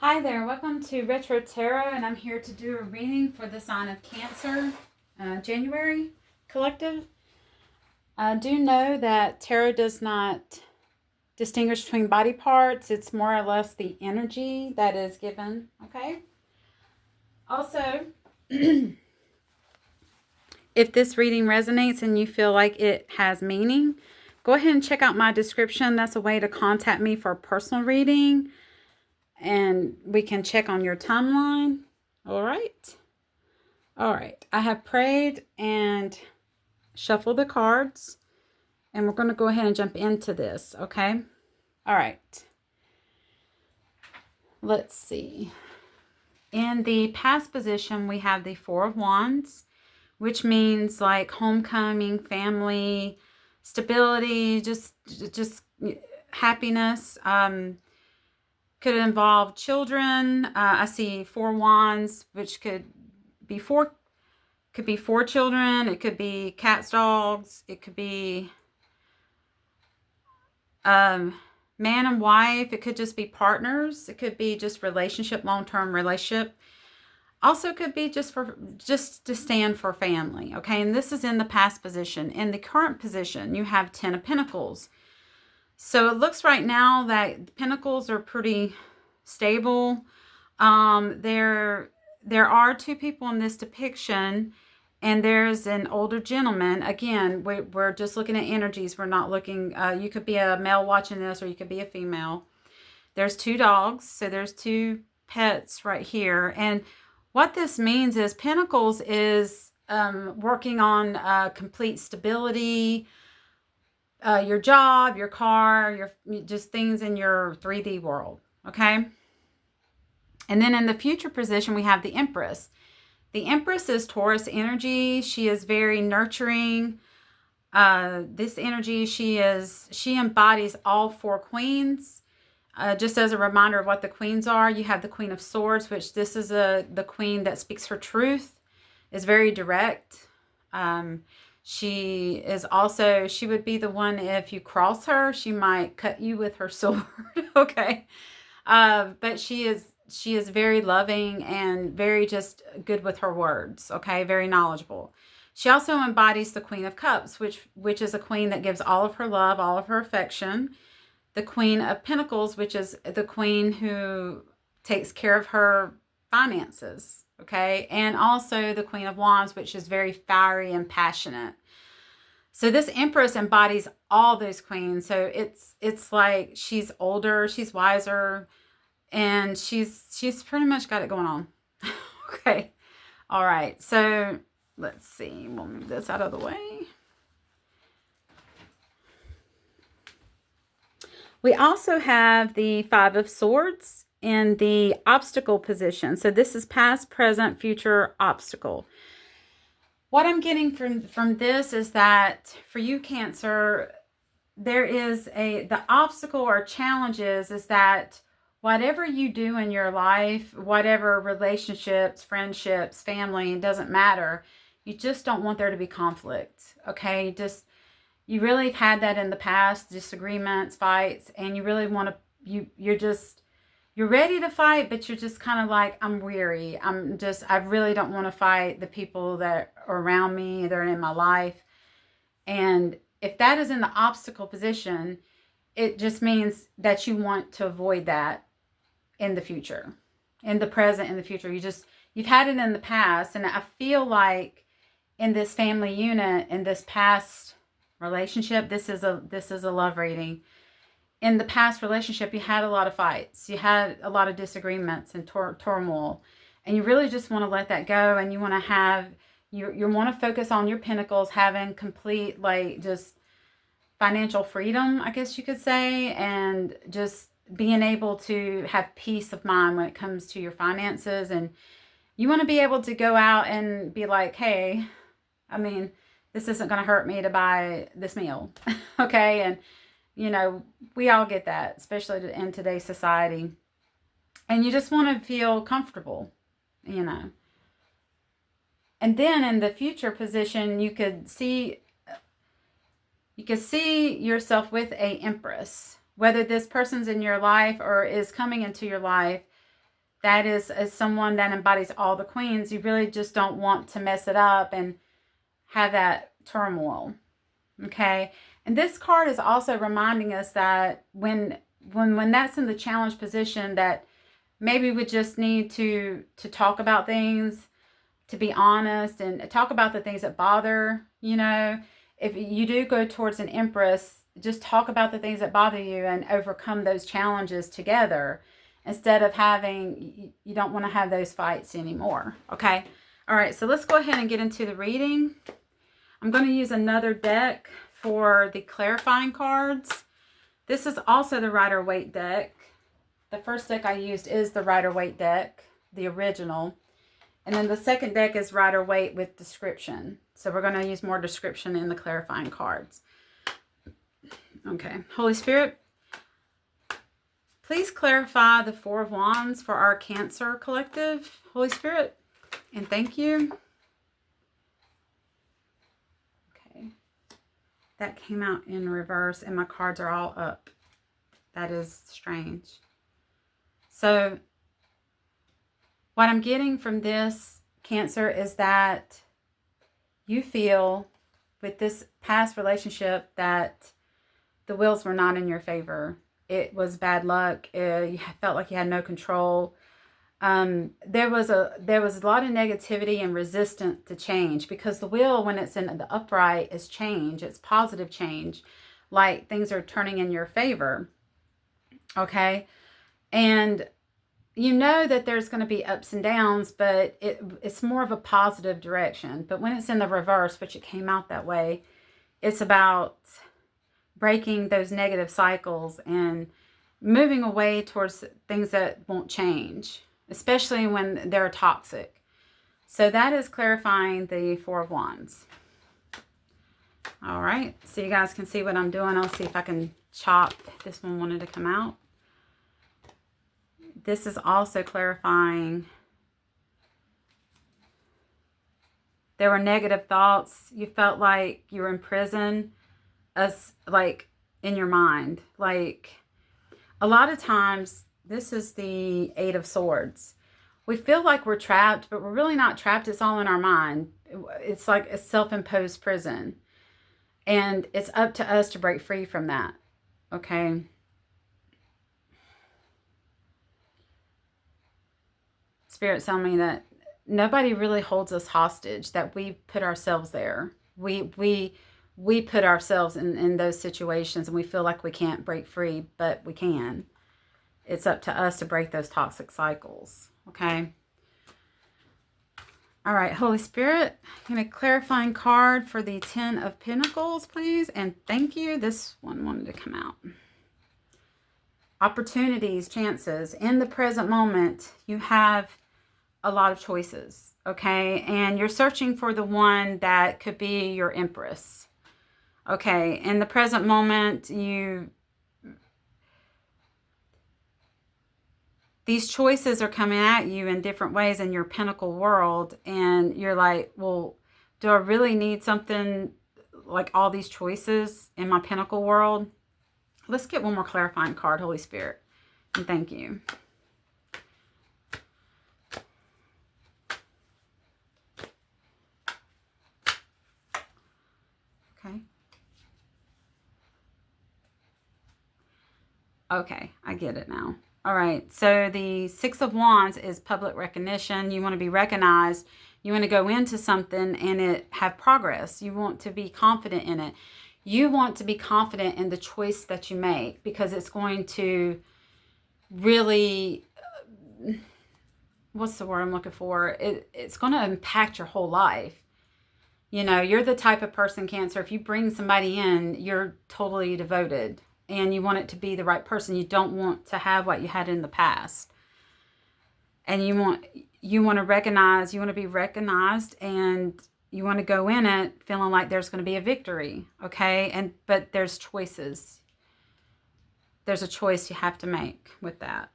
Hi there, welcome to Retro Tarot, and I'm here to do a reading for the sign of Cancer, January collective. Do know that tarot does not distinguish between body parts, it's more or less the energy that is given, okay? Also, if this reading resonates and you feel like it has meaning, go ahead and check out my description. That's a way to contact me for a personal reading, and we can check on your timeline. All right. All right. I have prayed and shuffled the cards, and we're going to go ahead and jump into this, okay? All right. Let's see. In the past position, we have the Four of Wands, which means like homecoming, family, stability, just happiness. Could involve children. I see Four Wands, which could be four children. It could be cats, dogs. It could be man and wife. It could just be partners. It could be just relationship, long-term relationship. Also could be just to stand for family. Okay, and this is in the past position. In the current position, you have 10 of Pentacles. So it looks right now that Pentacles are pretty stable. There are two people in this depiction, and there's an older gentleman. Again, we're just looking at energies. We're not looking, you could be a male watching this, or you could be a female. There's two dogs, so there's two pets right here. And what this means is Pentacles is working on complete stability, your job, your car, your just things in your 3D world, okay? And then in the future position, we have the Empress. The Empress is Taurus energy. She is very nurturing. This energy, she embodies all four queens. Just as a reminder of what the queens are, you have the Queen of Swords, which this is the queen that speaks her truth, is very direct. She would be the one, if you cross her, she might cut you with her sword. Okay. But she is very loving and very just good with her words. Okay. Very knowledgeable. She also embodies the Queen of Cups, which is a queen that gives all of her love, all of her affection. The Queen of Pentacles, which is the queen who takes care of her finances. Okay. And also the Queen of Wands, which is very fiery and passionate. So this Empress embodies all those queens. So it's like she's older, she's wiser, and she's pretty much got it going on. Okay. All right. So let's see. We'll move this out of the way. We also have the Five of Swords in the obstacle position. So this is past, present, future obstacle. What I'm getting from this is that for you, Cancer, there is the obstacle or challenges is that whatever you do in your life, whatever relationships, friendships, family, it doesn't matter. You just don't want there to be conflict. Okay. You really have had that in the past, disagreements, fights, and you really want to, you're ready to fight, but you're just kind of like, I'm weary. I really don't want to fight the people that are around me, that are in my life. And if that is in the obstacle position, it just means that you want to avoid that in the future, in the present, in the future. You've had it in the past. And I feel like in this family unit, in this past relationship, this is a love reading. In the past relationship, you had a lot of fights, you had a lot of disagreements and turmoil, and you really just want to let that go, and you want to have you want to focus on your Pentacles, having complete, like, just financial freedom, I guess you could say, and just being able to have peace of mind when it comes to your finances. And you want to be able to go out and be like, hey, I mean, this isn't going to hurt me to buy this meal. Okay. And, we all get that, especially in today's society. And you just want to feel comfortable, And then in the future position, you could see yourself with a Empress, whether this person's in your life or is coming into your life. that is as someone that embodies all the queens, you really just don't want to mess it up and have that turmoil. Okay. And this card is also reminding us that when that's in the challenge position, that maybe we just need to talk about things, to be honest, and talk about the things that bother, you know. If you do go towards an Empress, just talk about the things that bother you and overcome those challenges together, instead of having, you don't want to have those fights anymore. Okay. All right. So let's go ahead and get into the reading. I'm going to use another deck for the clarifying cards. This is also the Rider-Waite deck. The first deck I used is the Rider-Waite deck, the original. And then the second deck is Rider-Waite with description. So we're going to use more description in the clarifying cards. Okay. Holy Spirit, please clarify the Four of Wands for our Cancer collective, Holy Spirit. And thank you. Okay. That came out in reverse and my cards are all up. That is strange. So what I'm getting from this, Cancer, is that you feel with this past relationship that the wheels were not in your favor. It was bad luck. You felt like you had no control. There was a lot of negativity and resistance to change, because the wheel, when it's in the upright, is change. It's positive change, like things are turning in your favor. Okay. And you know that there's going to be ups and downs, but it's more of a positive direction. But when it's in the reverse, which it came out that way, it's about breaking those negative cycles and moving away towards things that won't change, especially when they're toxic. So that is clarifying the Four of Wands. All right, so you guys can see what I'm doing. I'll see if I can chop. This one wanted to come out. This is also clarifying. There were negative thoughts. You felt like you were in prison, like in your mind. Like a lot of times, this is the Eight of Swords. We feel like we're trapped, but we're really not trapped. It's all in our mind. It's like a self-imposed prison. And it's up to us to break free from that. Okay. Spirit's telling me that nobody really holds us hostage, that we put ourselves there. We put ourselves in those situations, and we feel like we can't break free, but we can. It's up to us to break those toxic cycles. Okay. All right, Holy Spirit, I'm going to clarifying card for the Ten of Pentacles, please. And thank you. This one wanted to come out. Opportunities, chances. In the present moment, you have a lot of choices, okay? And you're searching for the one that could be your Empress. Okay, in the present moment, these choices are coming at you in different ways in your Pentacle world, and you're like, well, do I really need something like all these choices in my Pentacle world? Let's get one more clarifying card, Holy Spirit, and thank you. Okay. Okay, I get it now. All right, so the Six of Wands is public recognition. You want to be recognized. You want to go into something and it have progress. You want to be confident in it. You want to be confident in the choice that you make, because it's going to really, what's the word I'm looking for? It's going to impact your whole life. You know, you're the type of person, Cancer, if you bring somebody in, you're totally devoted. And you want it to be the right person. You don't want to have what you had in the past. And you want to recognize, you want to be recognized, and you want to go in it feeling like there's going to be a victory, okay? But there's choices. There's a choice you have to make with that.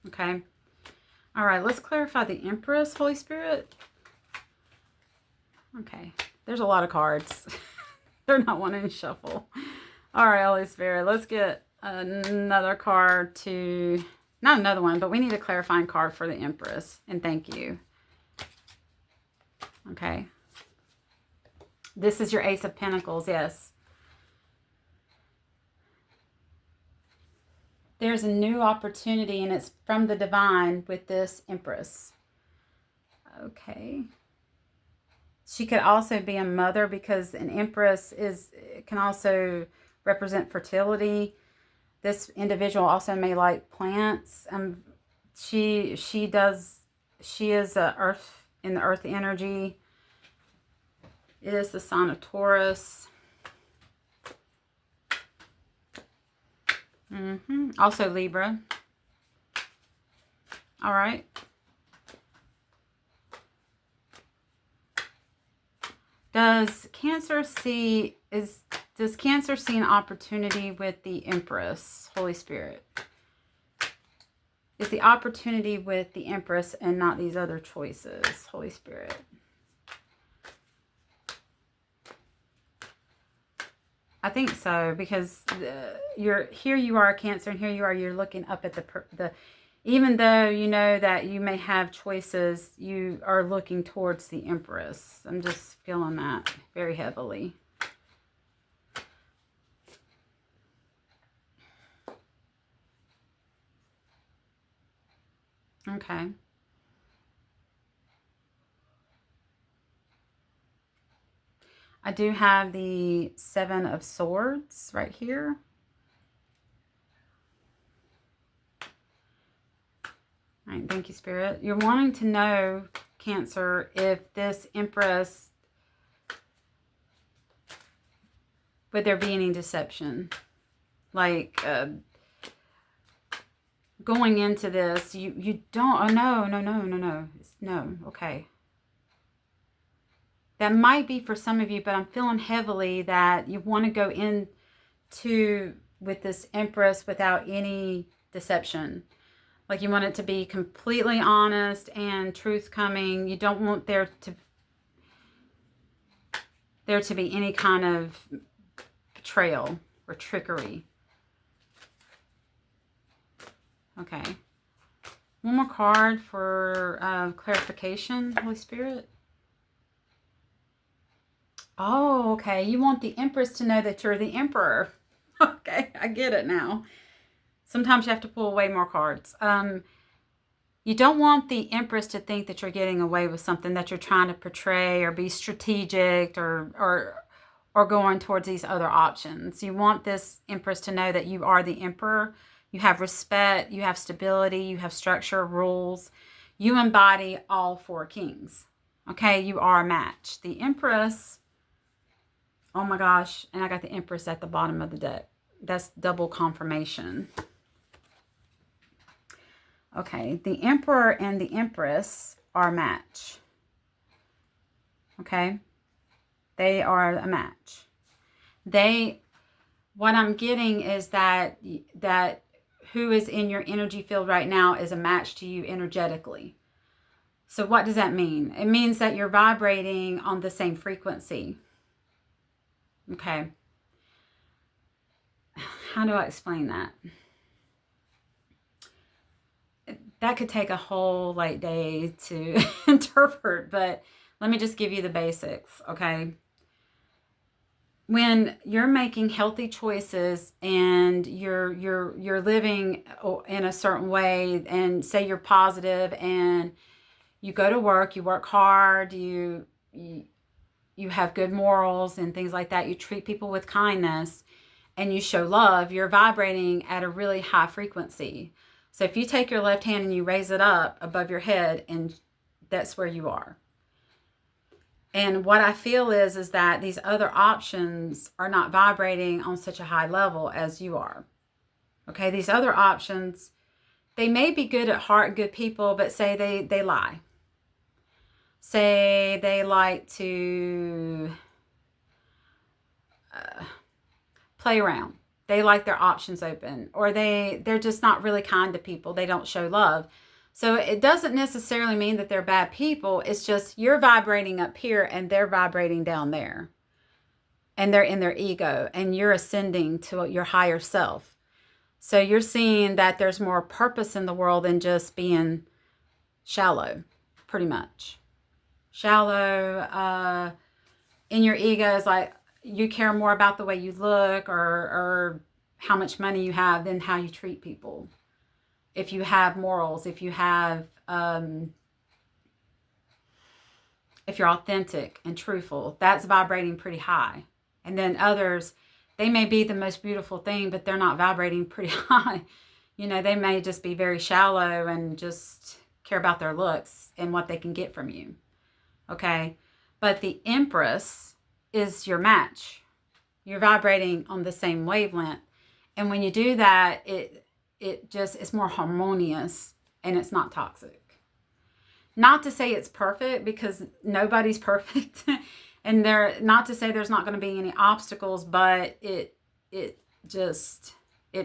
Okay? All right, let's clarify the Empress, Holy Spirit. Okay. There's a lot of cards. They're not wanting to shuffle. All right, Holy Spirit, let's get another card to not another one, but we need a clarifying card for the Empress. And thank you. Okay. This is your Ace of Pentacles, yes. There's a new opportunity, and it's from the divine with this Empress. Okay. She could also be a mother, because an Empress can also represent fertility. This individual also may like plants. She is a earth, in the earth energy. It is the sign of Taurus. Also Libra. All right. Does Cancer see an opportunity with the Empress, Holy Spirit? Is the opportunity with the Empress and not these other choices, Holy Spirit? I think so, because here you are, Cancer, and here you are, you're looking up at the even though you know that you may have choices, you are looking towards the Empress. I'm just feeling that very heavily. Okay. I do have the Seven of Swords right here. All right, thank you, Spirit. You're wanting to know, Cancer, if this Empress, would there be any deception? Like, going into this, you don't, oh, no, okay. That might be for some of you, but I'm feeling heavily that you want to go into with this Empress without any deception. Like, you want it to be completely honest and truth coming. You don't want there to be any kind of betrayal or trickery. Okay. One more card for clarification, Holy Spirit. Oh, okay. You want the Empress to know that you're the Emperor. Okay, I get it now. Sometimes you have to pull away more cards. You don't want the Empress to think that you're getting away with something, that you're trying to portray or be strategic or going towards these other options. You want this Empress to know that you are the Emperor. You have respect, you have stability, you have structure, rules. You embody all four kings. Okay, you are a match. The Empress, oh my gosh, and I got the Empress at the bottom of the deck. That's double confirmation. Okay, the Emperor and the Empress are a match. Okay, they are a match. What I'm getting is that who is in your energy field right now is a match to you energetically. So what does that mean? It means that you're vibrating on the same frequency. Okay. How do I explain that? That could take a whole day to interpret, but let me just give you the basics, okay? When you're making healthy choices and you're living in a certain way, and say you're positive and you go to work, you work hard, you have good morals and things like that, you treat people with kindness and you show love, you're vibrating at a really high frequency. So if you take your left hand and you raise it up above your head, and that's where you are. And what I feel is that these other options are not vibrating on such a high level as you are. Okay, these other options, they may be good at heart, good people, but say they lie. Say they like to play around. They like their options open, or they're just not really kind to people. They don't show love. So it doesn't necessarily mean that they're bad people. It's just you're vibrating up here and they're vibrating down there. And they're in their ego, and you're ascending to your higher self. So you're seeing that there's more purpose in the world than just being shallow, pretty much. Shallow in your ego is like you care more about the way you look or how much money you have than how you treat people. If you have morals, if you have, if you're authentic and truthful, that's vibrating pretty high. And then others, they may be the most beautiful thing, but they're not vibrating pretty high. You know, they may just be very shallow and just care about their looks and what they can get from you. Okay. But the Empress is your match. You're vibrating on the same wavelength. And when you do that, it's more harmonious and it's not toxic. Not to say it's perfect, because nobody's perfect. And not to say there's not going to be any obstacles, but it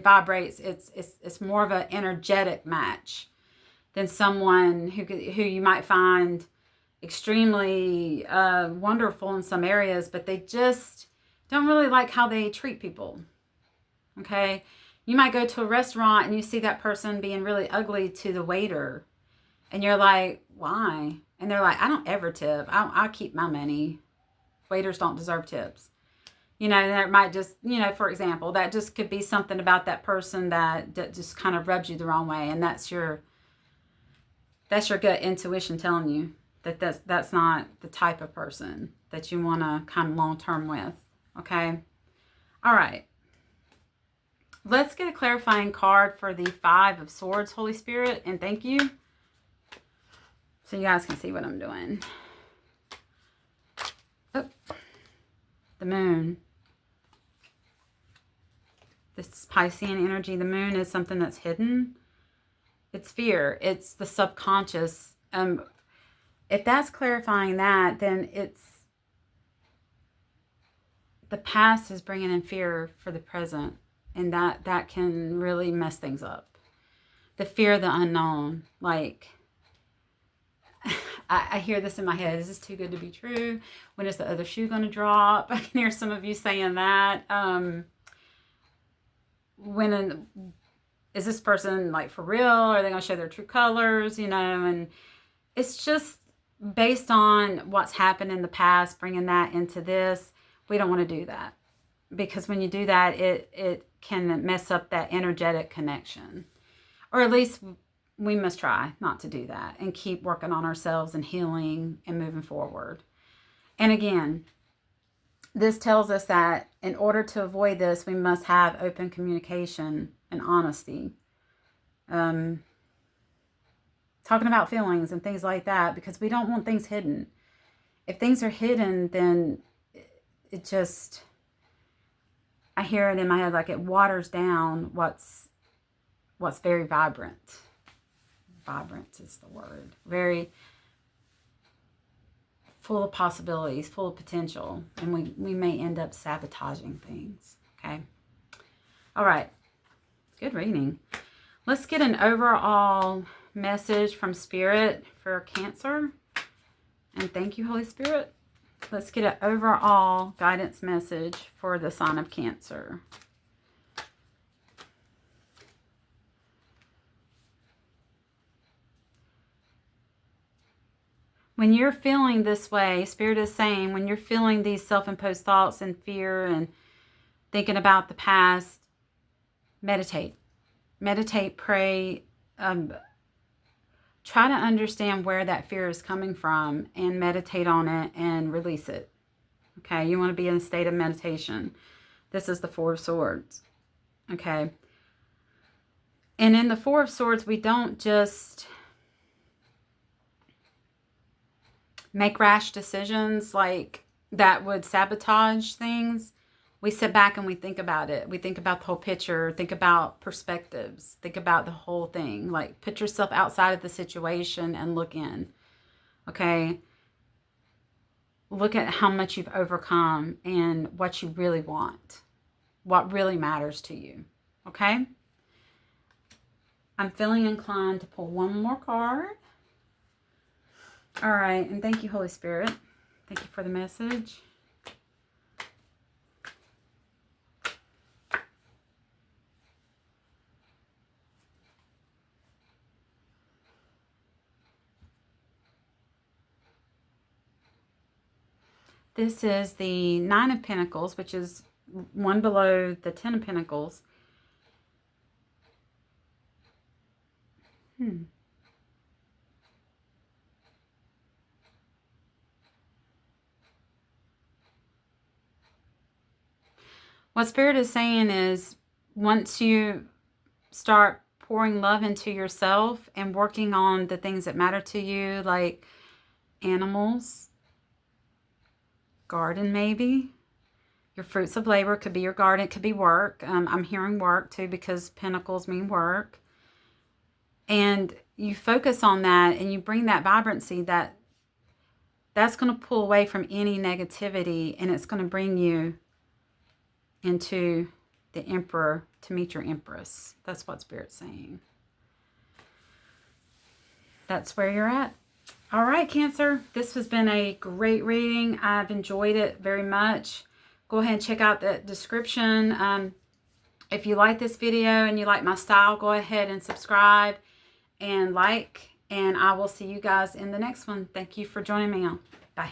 vibrates. It's more of an energetic match than someone who you might find extremely wonderful in some areas, but they just don't really like how they treat people. Okay? You might go to a restaurant and you see that person being really ugly to the waiter. And you're like, why? And they're like, I don't ever tip. I keep my money. Waiters don't deserve tips. You know, and that might just, you know, for example, that just could be something about that person that just kind of rubs you the wrong way. And that's your gut intuition telling you that that's not the type of person that you want to kind of long-term with. Okay? All right. Let's get a clarifying card for the Five of Swords, Holy Spirit, and thank you. So you guys can see what I'm doing. Oh, the Moon. This Piscean energy, the Moon is something that's hidden. It's fear. It's the subconscious. If that's clarifying that, then it's the past is bringing in fear for the present, and that can really mess things up. The fear of the unknown, like. I hear this in my head. Is this too good to be true? When is the other shoe going to drop? I can hear some of you saying that. Is this person like for real? Are they going to show their true colors? You know, and it's just based on what's happened in the past, bringing that into this. We don't want to do that, because when you do that, it can mess up that energetic connection, or at least we must try not to do that and keep working on ourselves and healing and moving forward. And again, this tells us that in order to avoid this, we must have open communication and honesty. Talking about feelings and things like that, because we don't want things hidden. If things are hidden, then it just, I hear it in my head like it waters down what's very vibrant. Vibrant is the word. Very full of possibilities, full of potential. And we may end up sabotaging things. Okay. All right. Good reading. Let's get an overall message from Spirit for Cancer. And thank you, Holy Spirit. Let's get an overall guidance message for the sign of Cancer. When you're feeling this way, Spirit is saying, when you're feeling these self-imposed thoughts and fear and thinking about the past, meditate. Meditate, pray. Try to understand where that fear is coming from and meditate on it and release it. Okay, you want to be in a state of meditation. This is the Four of Swords. Okay. And in the Four of Swords, we don't just make rash decisions like that would sabotage things. We sit back and we think about it. We think about the whole picture, think about perspectives, think about the whole thing. Like, put yourself outside of the situation and look in. Okay? Look at how much you've overcome and what you really want. What really matters to you. Okay? I'm feeling inclined to pull one more card. All right, and thank you, Holy Spirit. Thank you for the message. This is the Nine of Pentacles, which is one below the Ten of Pentacles. What Spirit is saying is, once you start pouring love into yourself and working on the things that matter to you, like animals, garden maybe, your fruits of labor, could be your garden, it could be work. I'm hearing work too, because pentacles mean work. And you focus on that and you bring that vibrancy, that's going to pull away from any negativity, and it's going to bring you into the Emperor to meet your Empress. That's what Spirit's saying. That's where you're at. All right, Cancer. This has been a great reading. I've enjoyed it very much. Go ahead and check out the description. If you like this video and you like my style, go ahead and subscribe and like. And I will see you guys in the next one. Thank you for joining me on. Bye.